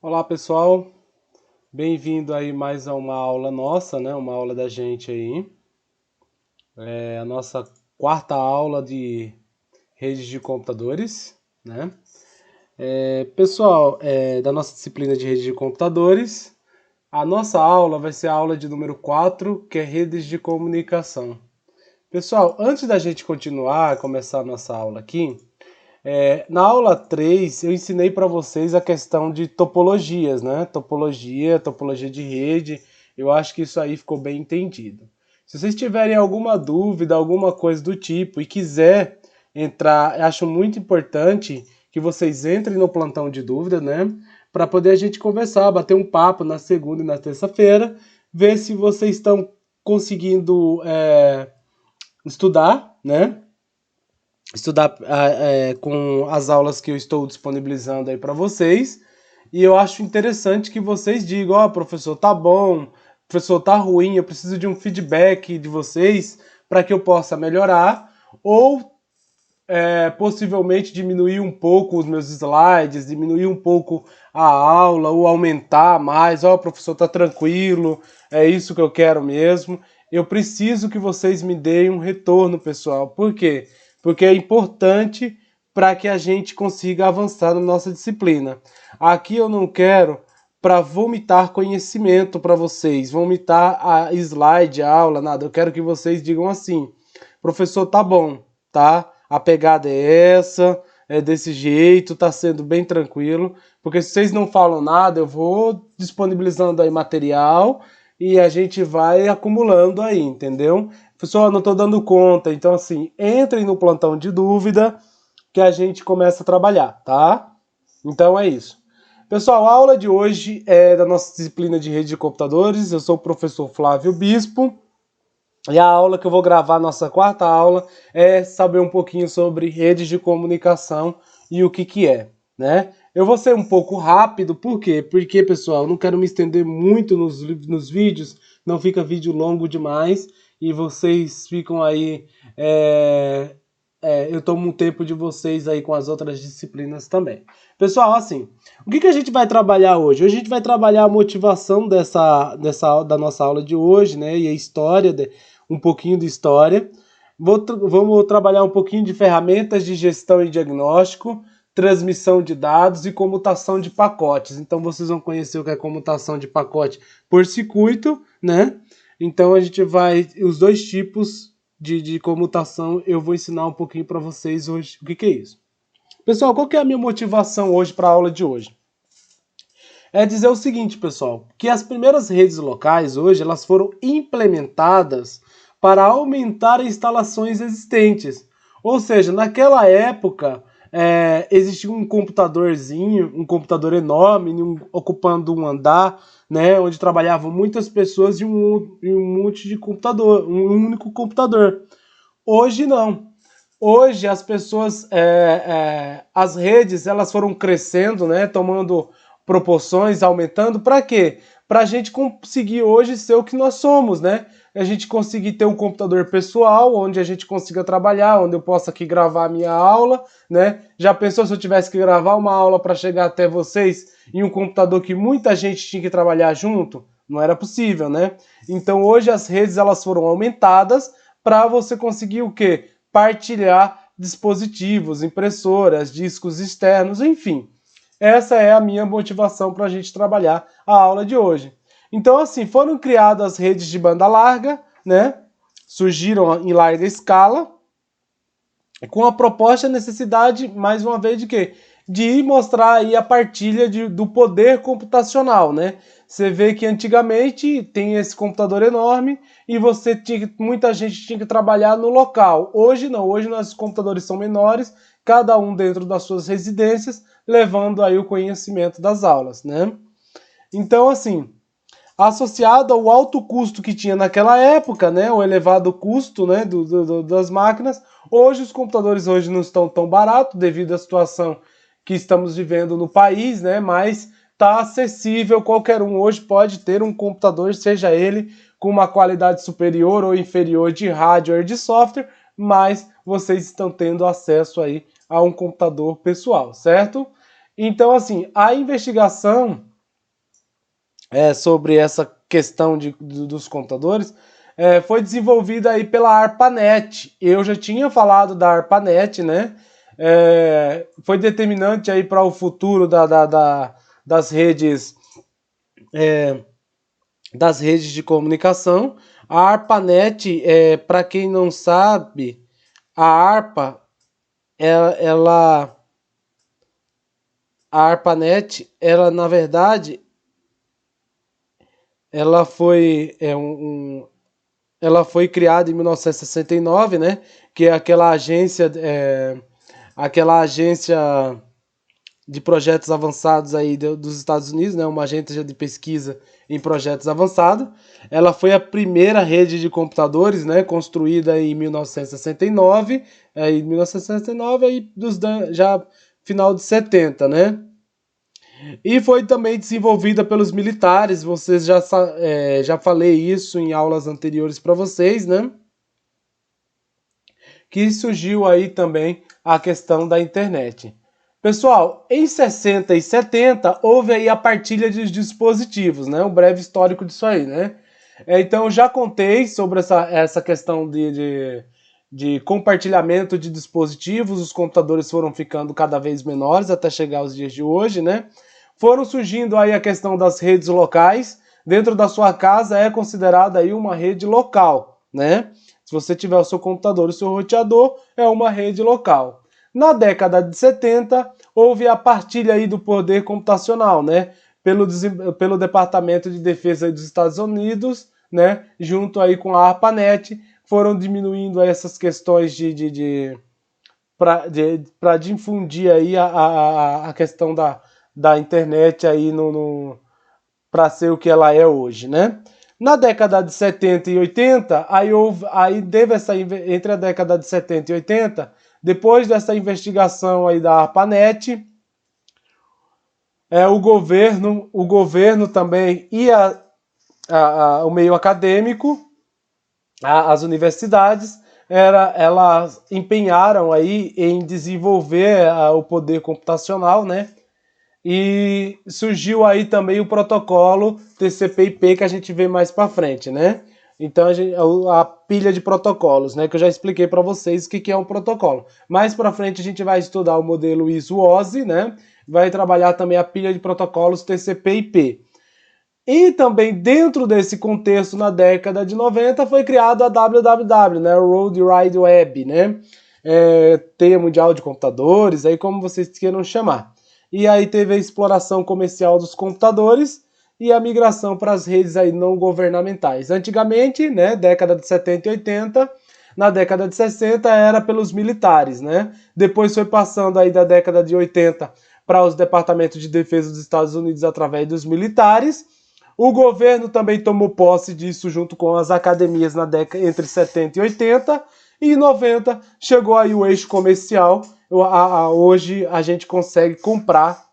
Olá pessoal, bem-vindo aí mais a uma aula nossa, né? Uma aula da gente aí. É a nossa quarta aula de redes de computadores, né? Pessoal, da nossa disciplina de redes de computadores, a nossa aula vai ser a aula de número 4, que é redes de comunicação. Pessoal, antes da gente continuar, começar a nossa aula aqui, na aula 3, eu ensinei para vocês a questão de topologias, né? Topologia de rede. Eu acho que isso aí ficou bem entendido. Se vocês tiverem alguma dúvida, alguma coisa do tipo e quiser entrar, eu acho muito importante que vocês entrem no plantão de dúvida, né? Para poder a gente conversar, bater um papo na segunda e na terça-feira, ver se vocês estão conseguindo estudar, né? Estudar com as aulas que eu estou disponibilizando aí para vocês. E eu acho interessante que vocês digam, ó, professor, tá bom, professor, tá ruim, eu preciso de um feedback de vocês para que eu possa melhorar, ou possivelmente diminuir um pouco os meus slides, diminuir um pouco a aula, ou aumentar mais, ó, professor, tá tranquilo, é isso que eu quero mesmo. Eu preciso que vocês me deem um retorno, pessoal. Por quê? Porque é importante para que a gente consiga avançar na nossa disciplina. Aqui eu não quero para vomitar conhecimento para vocês, vomitar a slide, a aula, nada. Eu quero que vocês digam assim, professor, tá bom, tá? A pegada é essa, é desse jeito, tá sendo bem tranquilo, porque se vocês não falam nada, eu vou disponibilizando aí material e a gente vai acumulando aí, entendeu? Pessoal, não tô dando conta, então assim, entrem no plantão de dúvida que a gente começa a trabalhar, tá? Então é isso. Pessoal, a aula de hoje é da nossa disciplina de rede de computadores, eu sou o professor Flávio Bispo. E a aula que eu vou gravar, nossa quarta aula, é saber um pouquinho sobre redes de comunicação e o que é, né? Eu vou ser um pouco rápido, por quê? Porque, pessoal, eu não quero me estender muito nos vídeos, não fica vídeo longo demais e vocês ficam aí... eu tomo um tempo de vocês aí com as outras disciplinas também. Pessoal, assim, o que a gente vai trabalhar hoje? Hoje a gente vai trabalhar a motivação da nossa aula de hoje, né? E a história, um pouquinho de história. Vamos trabalhar um pouquinho de ferramentas de gestão e diagnóstico, transmissão de dados e comutação de pacotes. Então vocês vão conhecer o que é comutação de pacote por circuito, né? Então a gente vai... Os dois tipos de comutação eu vou ensinar um pouquinho para vocês hoje o que é isso. Pessoal, qual que é a minha motivação hoje para a aula de hoje? É dizer o seguinte, pessoal, que as primeiras redes locais hoje elas foram implementadas para aumentar instalações existentes. Ou seja, naquela época existia um computadorzinho, um computador enorme, ocupando um andar, né, onde trabalhavam muitas pessoas e um monte de computador, um único computador. Hoje não. Hoje as pessoas, as redes, elas foram crescendo, né, tomando proporções, aumentando, para quê? Para a gente conseguir hoje ser o que nós somos, né? A gente conseguir ter um computador pessoal, onde a gente consiga trabalhar, onde eu possa aqui gravar a minha aula, né? Já pensou se eu tivesse que gravar uma aula para chegar até vocês em um computador que muita gente tinha que trabalhar junto? Não era possível, né? Então hoje as redes elas foram aumentadas para você conseguir o quê? Partilhar dispositivos, impressoras, discos externos, enfim. Essa é a minha motivação para a gente trabalhar a aula de hoje. Então, assim, foram criadas redes de banda larga, né? Surgiram em larga escala, com a proposta e necessidade, mais uma vez, de quê? De mostrar aí a partilha do poder computacional, né? Você vê que antigamente tem esse computador enorme e muita gente tinha que trabalhar no local. Hoje não, hoje nossos computadores são menores, cada um dentro das suas residências, levando aí o conhecimento das aulas, né? Então, assim, associado ao alto custo que tinha naquela época, né, o elevado custo, né, das máquinas, hoje os computadores hoje não estão tão baratos devido à situação que estamos vivendo no país, né, mas está acessível, qualquer um hoje pode ter um computador, seja ele com uma qualidade superior ou inferior de hardware, de software, mas vocês estão tendo acesso aí a um computador pessoal, certo? Então, assim, a investigação sobre essa questão dos computadores, foi desenvolvida aí pela ARPANET. Eu já tinha falado da ARPANET, né? Foi determinante aí para o futuro das redes de comunicação. A ARPANET, para quem não sabe, a ARPA, a ARPANET, ela na verdade, ela foi ela foi criada em 1969, né? Que é aquela agência de projetos avançados aí dos Estados Unidos, né? Uma agência de pesquisa em projetos avançados. Ela foi a primeira rede de computadores, né? Construída em 1969, aí já final de 70, né? E foi também desenvolvida pelos militares. Vocês já falei isso em aulas anteriores para vocês, né? Que surgiu aí também a questão da internet. Pessoal, em 60 e 70 houve aí a partilha de dispositivos, né? Um breve histórico disso aí, né? Então já contei sobre essa questão de compartilhamento de dispositivos. Os computadores foram ficando cada vez menores até chegar aos dias de hoje, né? Foram surgindo aí a questão das redes locais. Dentro da sua casa é considerada aí uma rede local, né? Se você tiver o seu computador e o seu roteador, é uma rede local. Na década de 70, houve a partilha aí do poder computacional, né? Pelo Departamento de Defesa dos Estados Unidos, né? Junto aí com a ARPANET, foram diminuindo aí essas questões para difundir aí a questão da internet aí para ser o que ela é hoje, né? Na década de 70 e 80, entre a década de 70 e 80, depois dessa investigação aí da ARPANET, o governo também e o meio acadêmico, as universidades, elas empenharam aí em desenvolver o poder computacional, né? E surgiu aí também o protocolo TCP/IP que a gente vê mais para frente, né? Então a pilha de protocolos, né? Que eu já expliquei para vocês o que é um protocolo. Mais para frente a gente vai estudar o modelo ISO-OSI, né? Vai trabalhar também a pilha de protocolos TCP/IP. E também dentro desse contexto, na década de 90, foi criado a WWW, né? O World Wide Web, né? Teia mundial de computadores, aí como vocês queiram chamar. E aí teve a exploração comercial dos computadores e a migração para as redes aí não governamentais. Antigamente, né, década de 70 e 80, na década de 60 era pelos militares, né? Depois foi passando aí da década de 80 para os departamentos de defesa dos Estados Unidos através dos militares. O governo também tomou posse disso junto com as academias na década entre 70 e 80. E em 90 chegou aí o eixo comercial. Hoje a gente consegue comprar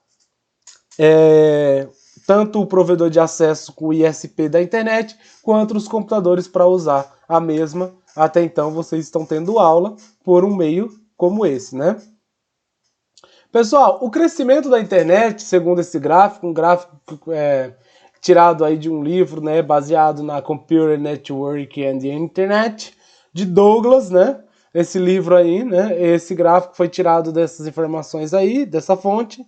tanto o provedor de acesso com o ISP da internet, quanto os computadores para usar a mesma. Até então vocês estão tendo aula por um meio como esse, né? Pessoal, o crescimento da internet, segundo esse gráfico, um gráfico tirado aí de um livro, né, baseado na Computer Network and the Internet, de Douglas, né? Esse livro aí, né? Esse gráfico foi tirado dessas informações aí, dessa fonte.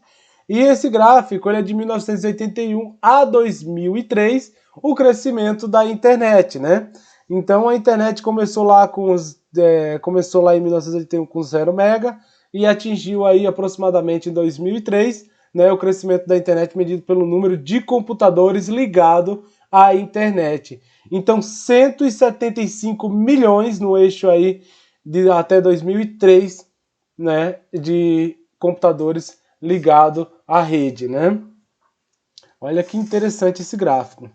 E esse gráfico ele é de 1981 a 2003, o crescimento da internet, né? Então a internet começou lá em 1981 com 0 mega e atingiu aí aproximadamente em 2003, né, o crescimento da internet medido pelo número de computadores ligados à internet. Então 175 milhões no eixo aí até 2003, né, de computadores ligados à rede, né? Olha que interessante esse gráfico.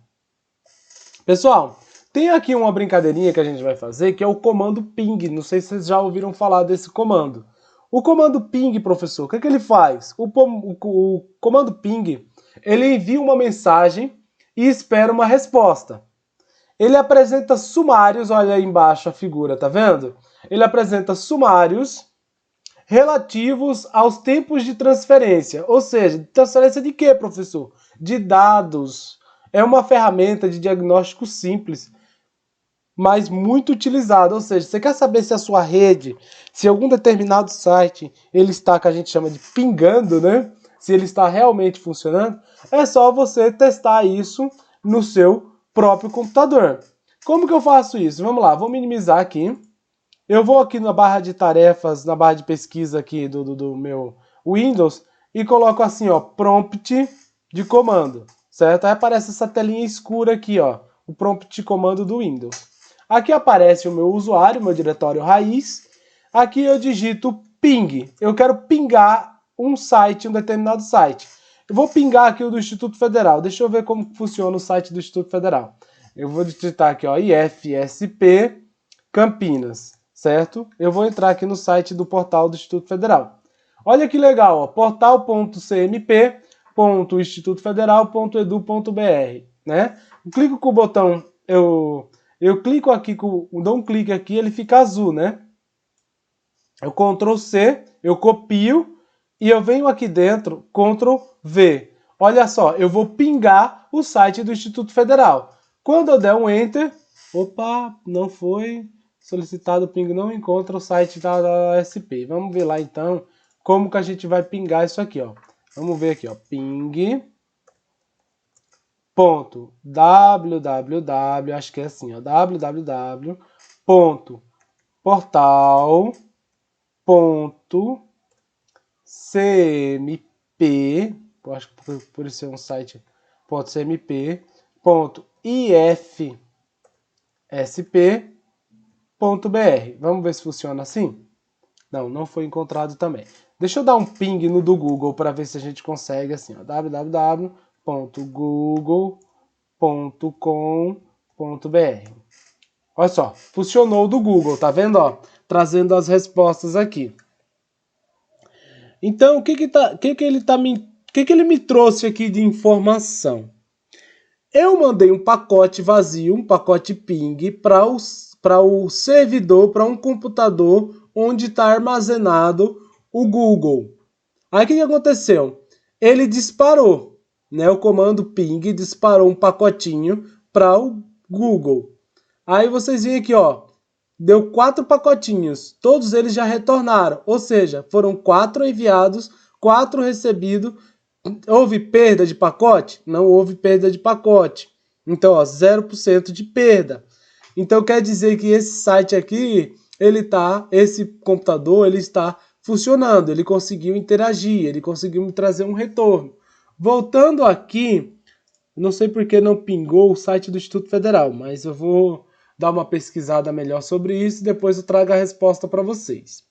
Pessoal, tem aqui uma brincadeirinha que a gente vai fazer, que é o comando ping. Não sei se vocês já ouviram falar desse comando. O comando ping, professor, o que ele faz? O comando ping, ele envia uma mensagem e espera uma resposta. Ele apresenta sumários, olha aí embaixo a figura, tá vendo? Ele apresenta sumários relativos aos tempos de transferência. Ou seja, transferência de quê, professor? De dados é uma ferramenta de diagnóstico simples, mas muito utilizada. Ou seja, você quer saber se a sua rede, se algum determinado site, ele está, que a gente chama de pingando, né? Se ele está realmente funcionando, é só você testar isso no seu próprio computador. Como que eu faço isso? Vamos lá, vou minimizar aqui. Eu vou aqui na barra de tarefas, na barra de pesquisa aqui do meu Windows e coloco assim, ó, prompt de comando, certo? Aí aparece essa telinha escura aqui, ó, o prompt de comando do Windows. Aqui aparece o meu usuário, meu diretório raiz. Aqui eu digito ping. Eu quero pingar um site, um determinado site. Eu vou pingar aqui o do Instituto Federal. Deixa eu ver como funciona o site do Instituto Federal. Eu vou digitar aqui, ó, IFSP Campinas, certo? Eu vou entrar aqui no site do portal do Instituto Federal. Olha que legal, ó, portal.cmp.institutofederal.edu.br, né? Eu clico com o botão, eu clico aqui, dou um clique aqui, ele fica azul, né? Eu Ctrl C, eu copio e eu venho aqui dentro, Ctrl V. Olha só, eu vou pingar o site do Instituto Federal. Quando eu der um Enter, opa, não foi solicitado o ping, não encontra o site da SP. Vamos ver lá então como que a gente vai pingar isso aqui, ó. Vamos ver aqui, ó, ping.www, acho que é assim, ó, www.portal.cmp, acho que por isso é um site .cmp.ifsp.br. Vamos ver se funciona assim? Não, não foi encontrado também. Deixa eu dar um ping no do Google para ver se a gente consegue assim, ó, www.google.com.br. Olha só, funcionou o do Google, tá vendo, ó? Trazendo as respostas aqui. Então, o que ele me trouxe aqui de informação? Eu mandei um pacote vazio, um pacote ping para o servidor, para um computador onde está armazenado o Google. Aí o que aconteceu? Ele disparou, né? O comando ping disparou um pacotinho para o Google. Aí vocês veem aqui, ó, deu 4 pacotinhos, todos eles já retornaram, ou seja, foram 4 enviados, 4 recebidos. Houve perda de pacote? Não houve perda de pacote. Então, ó, 0% de perda. Então quer dizer que esse site aqui, esse computador, ele está funcionando, ele conseguiu interagir, ele conseguiu me trazer um retorno. Voltando aqui, não sei por que não pingou o site do Instituto Federal, mas eu vou dar uma pesquisada melhor sobre isso e depois eu trago a resposta para vocês,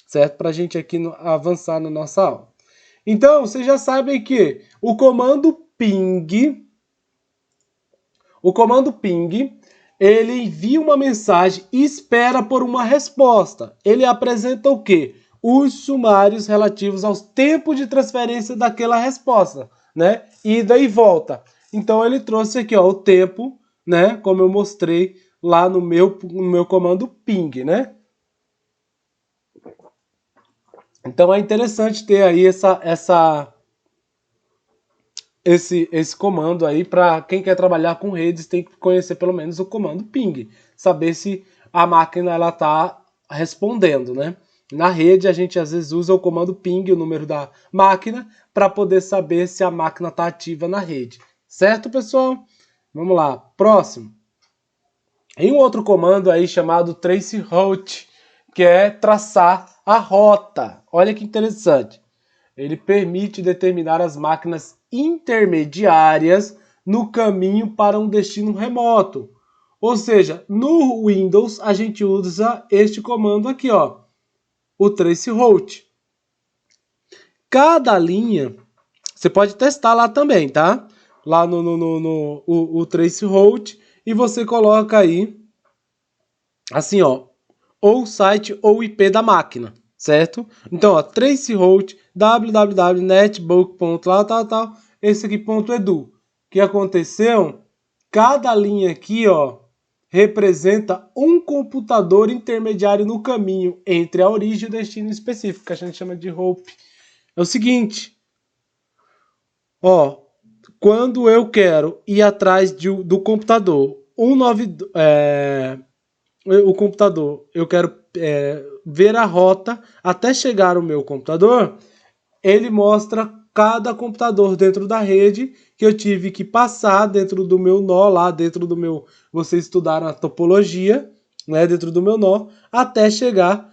certo? Para a gente aqui avançar na nossa aula. Então, vocês já sabem que o comando ping, ele envia uma mensagem e espera por uma resposta. Ele apresenta o quê? Os sumários relativos aos tempos de transferência daquela resposta, né? Ida e volta. Então ele trouxe aqui, ó, o tempo, né? Como eu mostrei lá no meu comando ping, né? Então é interessante ter aí esse comando aí. Para quem quer trabalhar com redes, tem que conhecer pelo menos o comando ping, saber se a máquina ela tá respondendo, né? Na rede a gente às vezes usa o comando ping, o número da máquina, para poder saber se a máquina está ativa na rede. Certo, pessoal? Vamos lá, próximo. Tem um outro comando aí chamado traceroute, que é traçar a rota. Olha que interessante. Ele permite determinar as máquinas intermediárias no caminho para um destino remoto. Ou seja, no Windows a gente usa este comando aqui, ó, o traceroute. Cada linha, você pode testar lá também, tá? Lá o traceroute, e você coloca aí, assim, ó, ou o site ou o IP da máquina, certo? Então, ó, traceroute, www.netbook.tal, esse aqui .edu. O que aconteceu? Cada linha aqui, ó, representa um computador intermediário no caminho entre a origem e o destino específico, que a gente chama de hope. É o seguinte, ó, Quando eu quero ir atrás do computador, o computador, eu quero ver a rota até chegar ao meu computador, ele mostra cada computador dentro da rede que eu tive que passar dentro do meu nó, lá dentro do meu... Vocês estudaram a topologia, né, dentro do meu nó, até chegar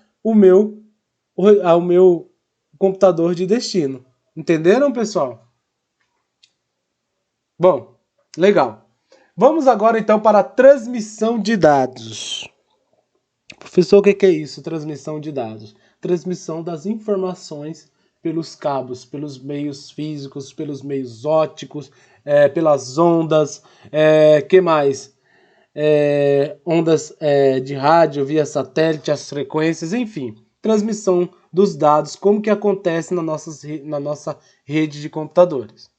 ao meu computador de destino. Entenderam, pessoal? Bom, legal. Vamos agora então para a transmissão de dados. Professor, o que é isso, transmissão de dados? Transmissão das informações pelos cabos, pelos meios físicos, pelos meios ópticos, pelas ondas, que mais? Ondas de rádio via satélite, as frequências, enfim. Transmissão dos dados, como que acontece na nossa rede de computadores.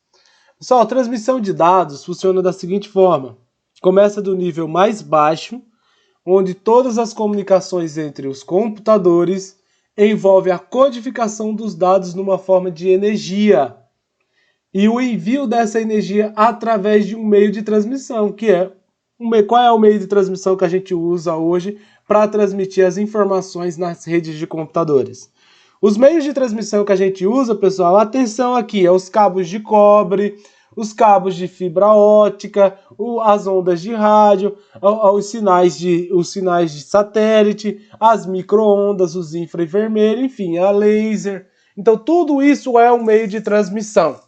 Pessoal, a transmissão de dados funciona da seguinte forma. Começa do nível mais baixo, onde todas as comunicações entre os computadores envolvem a codificação dos dados numa forma de energia e o envio dessa energia através de um meio de transmissão, qual é o meio de transmissão que a gente usa hoje para transmitir as informações nas redes de computadores? Os meios de transmissão que a gente usa, pessoal, atenção aqui, os cabos de cobre, os cabos de fibra ótica, as ondas de rádio, os sinais de satélite, as micro-ondas, os infravermelhos, enfim, a laser. Então, tudo isso é um meio de transmissão.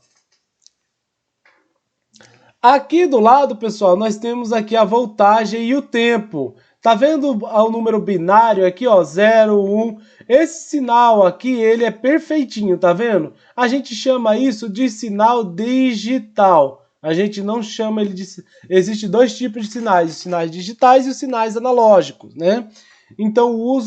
Aqui do lado, pessoal, nós temos aqui a voltagem e o tempo. Tá vendo o número binário aqui, ó, 0, 1? Esse sinal aqui, ele é perfeitinho, tá vendo? A gente chama isso de sinal digital. A gente não chama ele de... Existem dois tipos de sinais, os sinais digitais e os sinais analógicos, né? Então, o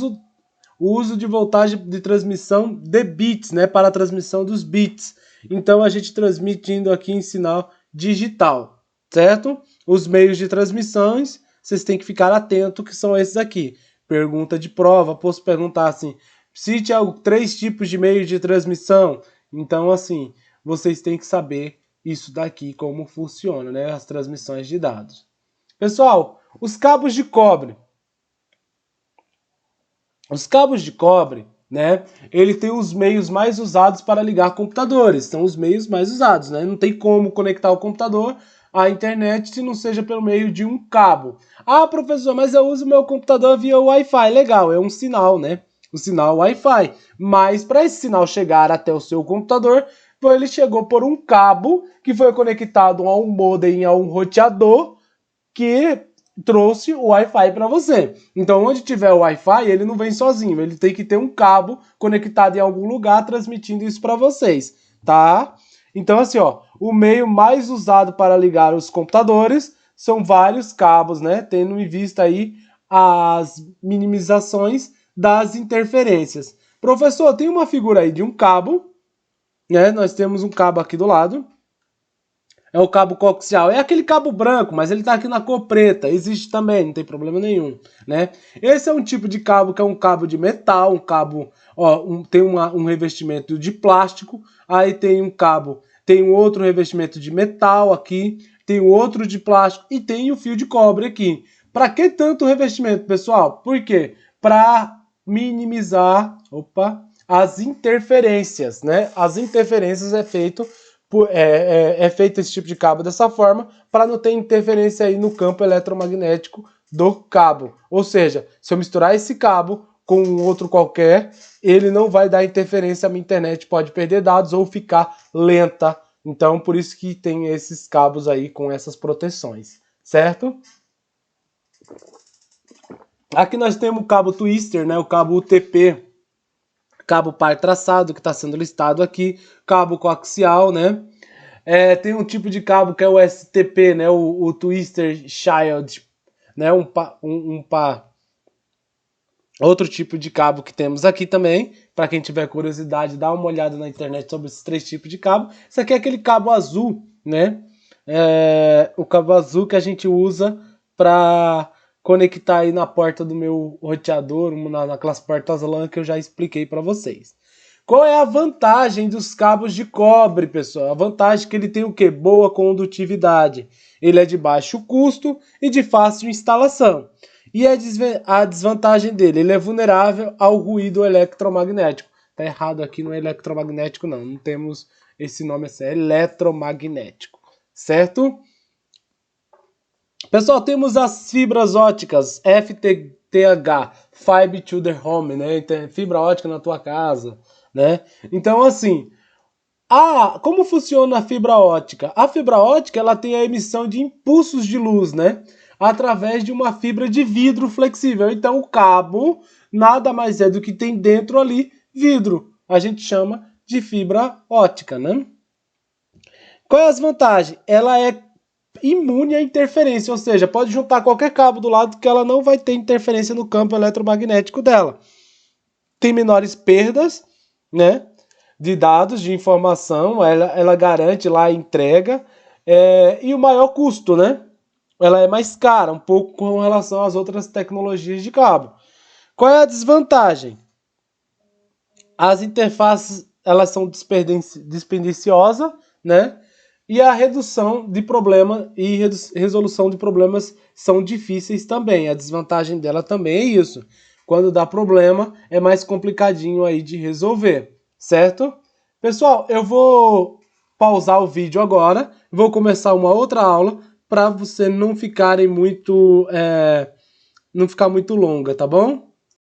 uso de voltagem de transmissão de bits, né? Para a transmissão dos bits. Então, a gente transmitindo aqui em sinal digital, certo? Os meios de transmissões, vocês têm que ficar atento que são esses aqui. Pergunta de prova, posso perguntar assim, cite 3 tipos de meios de transmissão. Então, assim, vocês têm que saber isso daqui, como funciona, né? As transmissões de dados. Pessoal, os cabos de cobre. Os cabos de cobre, né? Ele tem os meios mais usados para ligar computadores. São os meios mais usados, né? Não tem como conectar o computador à internet se não seja pelo meio de um cabo. Ah, professor, mas eu uso meu computador via Wi-Fi. Legal, é um sinal, né? O sinal Wi-Fi. Mas para esse sinal chegar até o seu computador, ele chegou por um cabo que foi conectado a um modem, a um roteador, que trouxe o Wi-Fi para você. Então, onde tiver o Wi-Fi, ele não vem sozinho. Ele tem que ter um cabo conectado em algum lugar transmitindo isso para vocês, tá? Então, assim, ó, o meio mais usado para ligar os computadores são vários cabos, né? Tendo em vista aí as minimizações das interferências. Professor, tem uma figura aí de um cabo, né? Nós temos um cabo aqui do lado. É o cabo coaxial. É aquele cabo branco, mas ele tá aqui na cor preta. Existe também, não tem problema nenhum, né? Esse é um tipo de cabo que é um cabo de metal, um cabo, ó, tem um revestimento de plástico. Aí tem um cabo, tem um outro revestimento de metal aqui, tem outro de plástico e tem o fio de cobre aqui. Para que tanto revestimento, pessoal? Por quê? Para minimizar, as interferências, né? As interferências é feito esse tipo de cabo dessa forma para não ter interferência aí no campo eletromagnético do cabo. Ou seja, se eu misturar esse cabo com um outro qualquer, ele não vai dar interferência, a minha internet pode perder dados ou ficar lenta. Então, por isso que tem esses cabos aí com essas proteções, certo? Aqui nós temos o cabo twister, né? O cabo UTP, cabo par traçado, que está sendo listado aqui, cabo coaxial, né? Tem um tipo de cabo que é o STP, né? O Twister Shield, né? Outro tipo de cabo que temos aqui também, para quem tiver curiosidade, dá uma olhada na internet sobre esses 3 tipos de cabo. Isso aqui é aquele cabo azul, né? O cabo azul que a gente usa para conectar aí na porta do meu roteador, naquelas portas LAN que eu já expliquei para vocês. Qual é a vantagem dos cabos de cobre, pessoal? A vantagem é que ele tem o quê? Boa condutividade. Ele é de baixo custo e de fácil instalação. E a desvantagem dele, ele é vulnerável ao ruído eletromagnético. Tá errado aqui, não é eletromagnético não. Não temos esse nome assim, é eletromagnético. Certo? Pessoal, temos as fibras óticas FTTH, Fiber to the Home, né? Fibra ótica na tua casa, né? Então, assim, como funciona a fibra ótica? A fibra ótica, ela tem a emissão de impulsos de luz, né? Através de uma fibra de vidro flexível. Então, o cabo nada mais é do que tem dentro ali vidro. A gente chama de fibra ótica, né? Qual é as vantagens? Ela é imune à interferência, ou seja, pode juntar qualquer cabo do lado que ela não vai ter interferência no campo eletromagnético dela. Tem menores perdas, né, de dados, de informação, ela garante lá a entrega, e o maior custo, né? Ela é mais cara, um pouco com relação às outras tecnologias de cabo. Qual é a desvantagem? As interfaces, elas são dispendiciosas, né? E a redução de problema e resolução de problemas são difíceis também. A desvantagem dela também é isso. Quando dá problema, é mais complicadinho aí de resolver, certo? Pessoal, eu vou pausar o vídeo agora, vou começar uma outra aula para você não ficarem muito, não ficar muito longa, tá bom?